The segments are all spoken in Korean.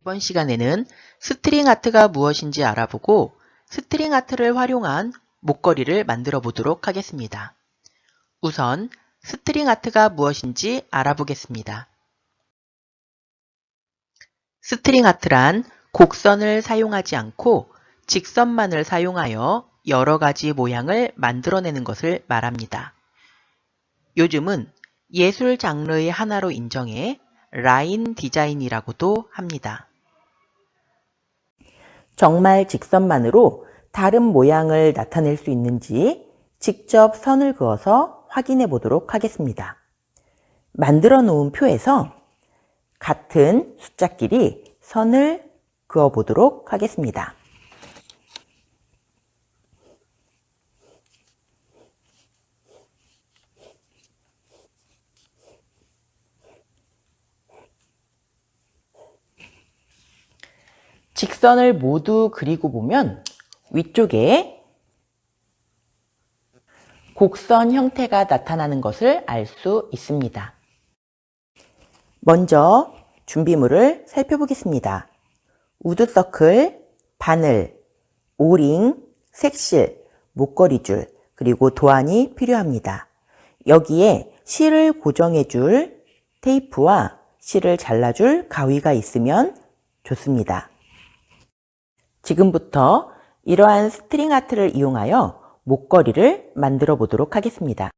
이번 시간에는 스트링 아트가 무엇인지 알아보고 스트링 아트를 활용한 목걸이를 만들어 보도록 하겠습니다. 우선 스트링 아트가 무엇인지 알아보겠습니다. 스트링 아트란 곡선을 사용하지 않고 직선만을 사용하여 여러 가지 모양을 만들어내는 것을 말합니다. 요즘은 예술 장르의 하나로 인정해 라인 디자인이라고도 합니다. 정말 직선만으로 다른 모양을 나타낼 수 있는지 직접 선을 그어서 확인해 보도록 하겠습니다. 만들어 놓은 표에서 같은 숫자끼리 선을 그어 보도록 하겠습니다. 직선을 모두 그리고 보면 위쪽에 곡선 형태가 나타나는 것을 알 수 있습니다. 먼저 준비물을 살펴보겠습니다. 우드서클, 바늘, 오링, 색실, 목걸이줄, 그리고 도안이 필요합니다. 여기에 실을 고정해줄 테이프와 실을 잘라줄 가위가 있으면 좋습니다. 지금부터 이러한 스트링 아트를 이용하여 목걸이를 만들어 보도록 하겠습니다.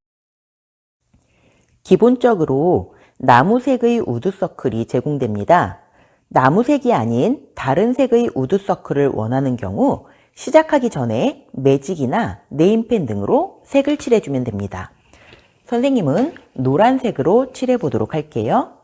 기본적으로 나무색의 우드서클이 제공됩니다. 나무색이 아닌 다른 색의 우드서클을 원하는 경우 시작하기 전에 매직이나 네임펜 등으로 색을 칠해주면 됩니다. 선생님은 노란색으로 칠해 보도록 할게요.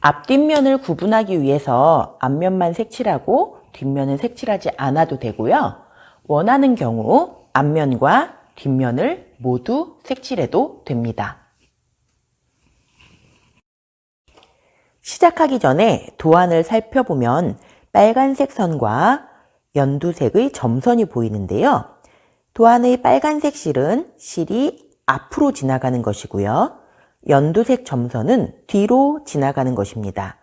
앞뒷면을 구분하기 위해서 앞면만 색칠하고 뒷면은 색칠하지 않아도 되고요. 원하는 경우 앞면과 뒷면을 모두 색칠해도 됩니다. 시작하기 전에 도안을 살펴보면 빨간색 선과 연두색의 점선이 보이는데요. 도안의 빨간색 실은 실이 앞으로 지나가는 것이고요. 연두색 점선은 뒤로 지나가는 것입니다.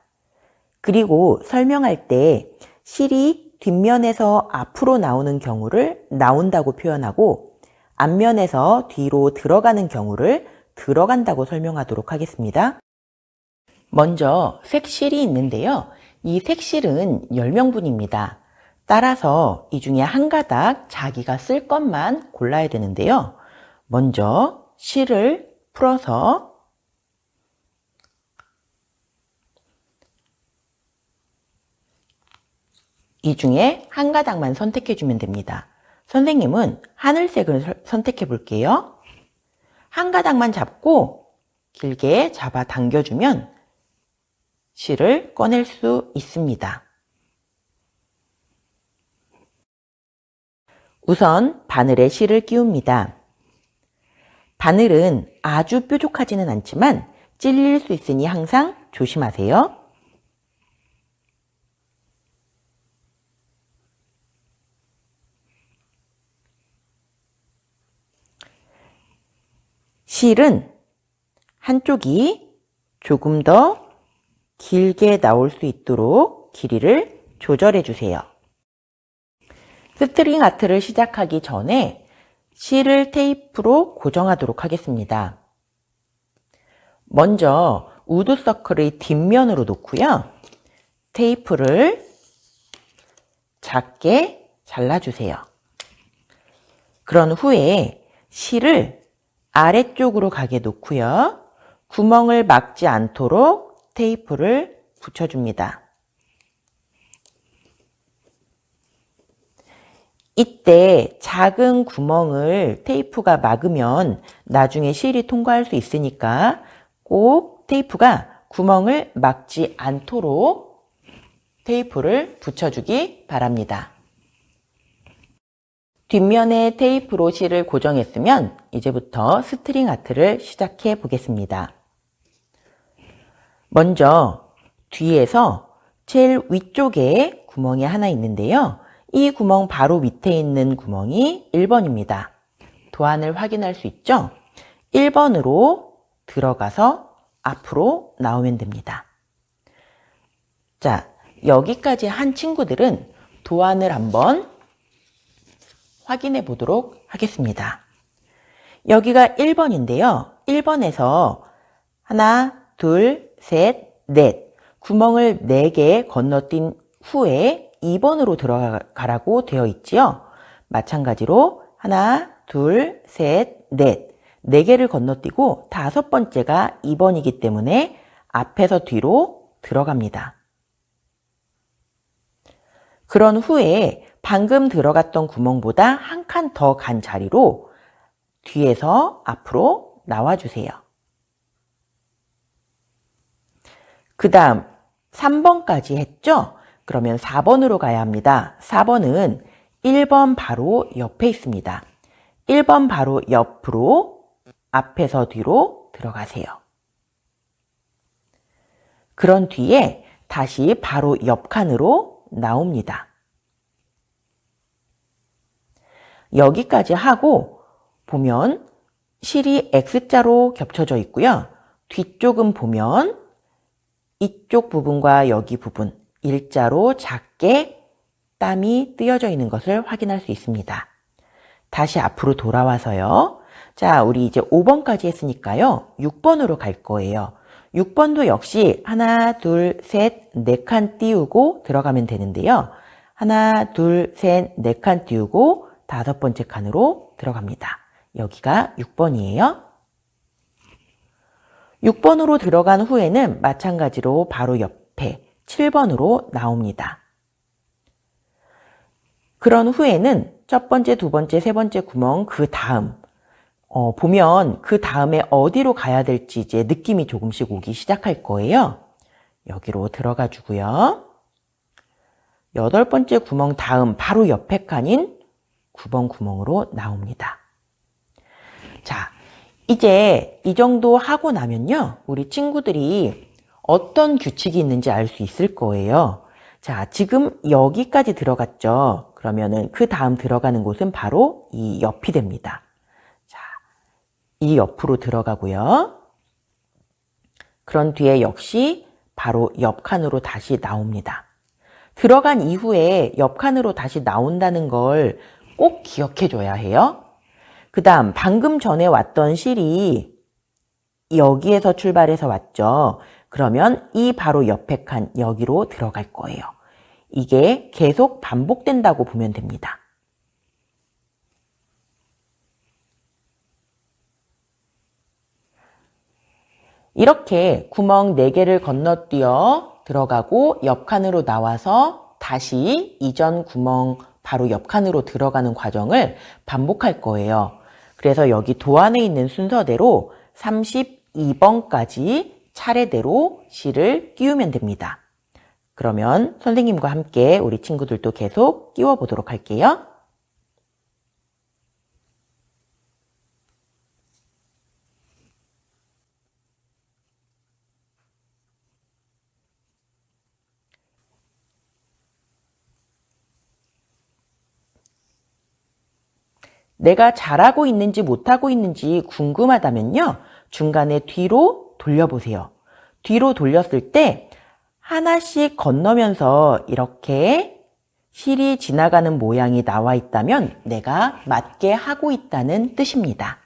그리고 설명할 때 실이 뒷면에서 앞으로 나오는 경우를 나온다고 표현하고 앞면에서 뒤로 들어가는 경우를 들어간다고 설명하도록 하겠습니다. 먼저 색실이 있는데요. 이 색실은 10명분입니다. 따라서 이 중에 한 가닥 자기가 쓸 것만 골라야 되는데요. 먼저 실을 풀어서 이 중에 한 가닥만 선택해 주면 됩니다. 선생님은 하늘색을 선택해 볼게요. 한 가닥만 잡고 길게 잡아 당겨주면 실을 꺼낼 수 있습니다. 우선 바늘에 실을 끼웁니다. 바늘은 아주 뾰족하지는 않지만 찔릴 수 있으니 항상 조심하세요. 실은 한쪽이 조금 더 길게 나올 수 있도록 길이를 조절해 주세요. 스트링 아트를 시작하기 전에 실을 테이프로 고정하도록 하겠습니다. 먼저 우드서클의 뒷면으로 놓고요. 테이프를 작게 잘라주세요. 그런 후에 실을 아래쪽으로 가게 놓고요. 구멍을 막지 않도록 테이프를 붙여줍니다. 이때 작은 구멍을 테이프가 막으면 나중에 실이 통과할 수 있으니까 꼭 테이프가 구멍을 막지 않도록 테이프를 붙여주기 바랍니다. 뒷면에 테이프로 실을 고정했으면 이제부터 스트링 아트를 시작해 보겠습니다. 먼저 뒤에서 제일 위쪽에 구멍이 하나 있는데요. 이 구멍 바로 밑에 있는 구멍이 1번입니다. 도안을 확인할 수 있죠? 1번으로 들어가서 앞으로 나오면 됩니다. 자, 여기까지 한 친구들은 도안을 한번 확인해 보도록 하겠습니다. 여기가 1번인데요. 1번에서 하나, 둘, 셋, 넷 구멍을 4개 건너뛴 후에 2번으로 들어가라고 되어 있지요. 마찬가지로 하나, 둘, 셋, 넷 4개를 건너뛰고 5번째가 2번이기 때문에 앞에서 뒤로 들어갑니다. 그런 후에 방금 들어갔던 구멍보다 한 칸 더 간 자리로 뒤에서 앞으로 나와주세요. 그 다음 3번까지 했죠? 그러면 4번으로 가야 합니다. 4번은 1번 바로 옆에 있습니다. 1번 바로 옆으로 앞에서 뒤로 들어가세요. 그런 뒤에 다시 바로 옆 칸으로 나옵니다. 여기까지 하고 보면 실이 X자로 겹쳐져 있고요. 뒤쪽은 보면 이쪽 부분과 여기 부분 일자로 작게 땀이 띄어져 있는 것을 확인할 수 있습니다. 다시 앞으로 돌아와서요. 자, 우리 이제 5번까지 했으니까요. 6번으로 갈 거예요. 6번도 역시 하나, 둘, 셋, 4칸 띄우고 들어가면 되는데요. 하나, 둘, 셋, 4칸 띄우고 5번째 칸으로 들어갑니다. 여기가 6번이에요. 6번으로 들어간 후에는 마찬가지로 바로 옆에 7번으로 나옵니다. 그런 후에는 첫 번째, 두 번째, 세 번째 구멍 그 다음 보면 그 다음에 어디로 가야 될지 이제 느낌이 조금씩 오기 시작할 거예요. 여기로 들어가 주고요. 8번째 구멍 다음 바로 옆에 칸인 9번 구멍으로 나옵니다. 자, 이제 이 정도 하고 나면요. 우리 친구들이 어떤 규칙이 있는지 알 수 있을 거예요. 자, 지금 여기까지 들어갔죠. 그러면은 그 다음 들어가는 곳은 바로 이 옆이 됩니다. 자, 이 옆으로 들어가고요. 그런 뒤에 역시 바로 옆 칸으로 다시 나옵니다. 들어간 이후에 옆 칸으로 다시 나온다는 걸 꼭 기억해 줘야 해요. 그 다음 방금 전에 왔던 실이 여기에서 출발해서 왔죠. 그러면 이 바로 옆에 칸 여기로 들어갈 거예요. 이게 계속 반복된다고 보면 됩니다. 이렇게 구멍 4개를 건너뛰어 들어가고 옆 칸으로 나와서 다시 이전 구멍 바로 옆 칸으로 들어가는 과정을 반복할 거예요. 그래서 여기 도안에 있는 순서대로 32번까지 차례대로 실을 끼우면 됩니다. 그러면 선생님과 함께 우리 친구들도 계속 끼워 보도록 할게요. 내가 잘하고 있는지 못하고 있는지 궁금하다면요. 중간에 뒤로 돌려보세요. 뒤로 돌렸을 때 하나씩 건너면서 이렇게 실이 지나가는 모양이 나와 있다면 내가 맞게 하고 있다는 뜻입니다.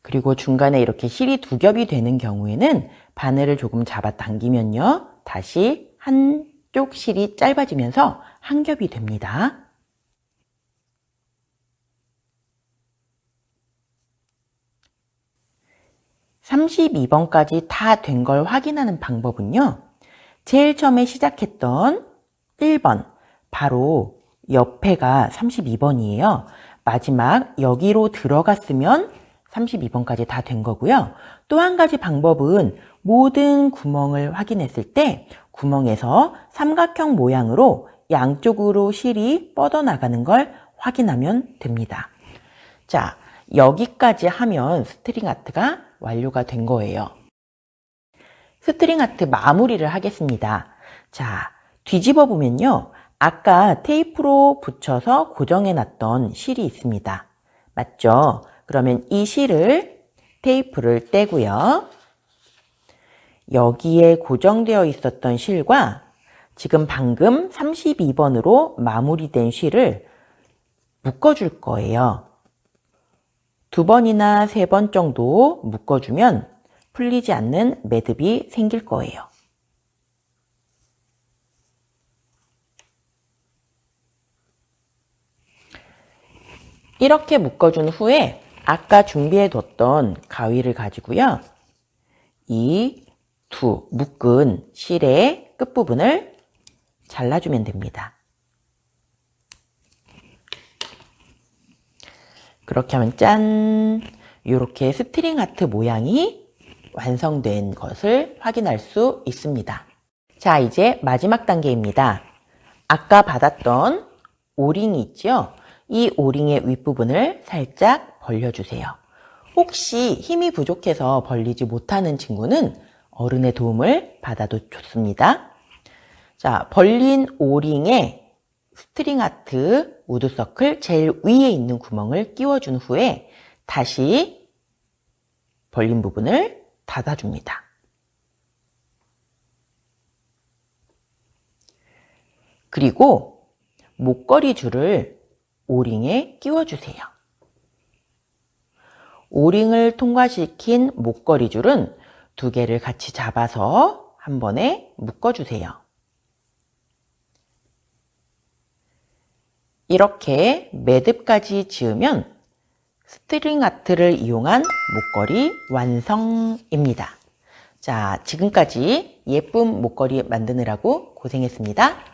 그리고 중간에 이렇게 실이 2겹이 되는 경우에는 바늘을 조금 잡아당기면요. 다시 한쪽 실이 짧아지면서 한 겹이 됩니다. (32번까지) 다 된 걸 확인하는 방법은요. 제일 처음에 시작했던 1번, 바로 옆에가 32번이에요. 마지막 여기로 들어갔으면 32번까지 다 된 거고요. 또 한 가지 방법은 모든 구멍을 확인했을 때 구멍에서 삼각형 모양으로 양쪽으로 실이 뻗어나가는 걸 확인하면 됩니다. 자, 여기까지 하면 스트링 아트가 완료가 된 거예요. 스트링 아트 마무리를 하겠습니다. 자, 뒤집어 보면요. 아까 테이프로 붙여서 고정해 놨던 실이 있습니다. 맞죠? 그러면 이 실을 테이프를 떼고요. 여기에 고정되어 있었던 실과 지금 방금 32번으로 마무리된 실을 묶어줄 거예요. 2번이나 3번 정도 묶어주면 풀리지 않는 매듭이 생길 거예요. 이렇게 묶어준 후에 아까 준비해뒀던 가위를 가지고요. 이 두 묶은 실의 끝부분을 잘라주면 됩니다. 그렇게 하면 짠! 이렇게 스트링 아트 모양이 완성된 것을 확인할 수 있습니다. 자, 이제 마지막 단계입니다. 아까 받았던 오링이 있죠? 이 오링의 윗부분을 살짝 벌려주세요. 혹시 힘이 부족해서 벌리지 못하는 친구는 어른의 도움을 받아도 좋습니다. 자, 벌린 오링에 스트링 아트 우드서클 제일 위에 있는 구멍을 끼워준 후에 다시 벌린 부분을 닫아줍니다. 그리고 목걸이 줄을 오링에 끼워주세요. 오링을 통과시킨 목걸이 줄은 2개를 같이 잡아서 한 번에 묶어주세요. 이렇게 매듭까지 지으면 스트링 아트를 이용한 목걸이 완성입니다. 자, 지금까지 예쁜 목걸이 만드느라고 고생했습니다.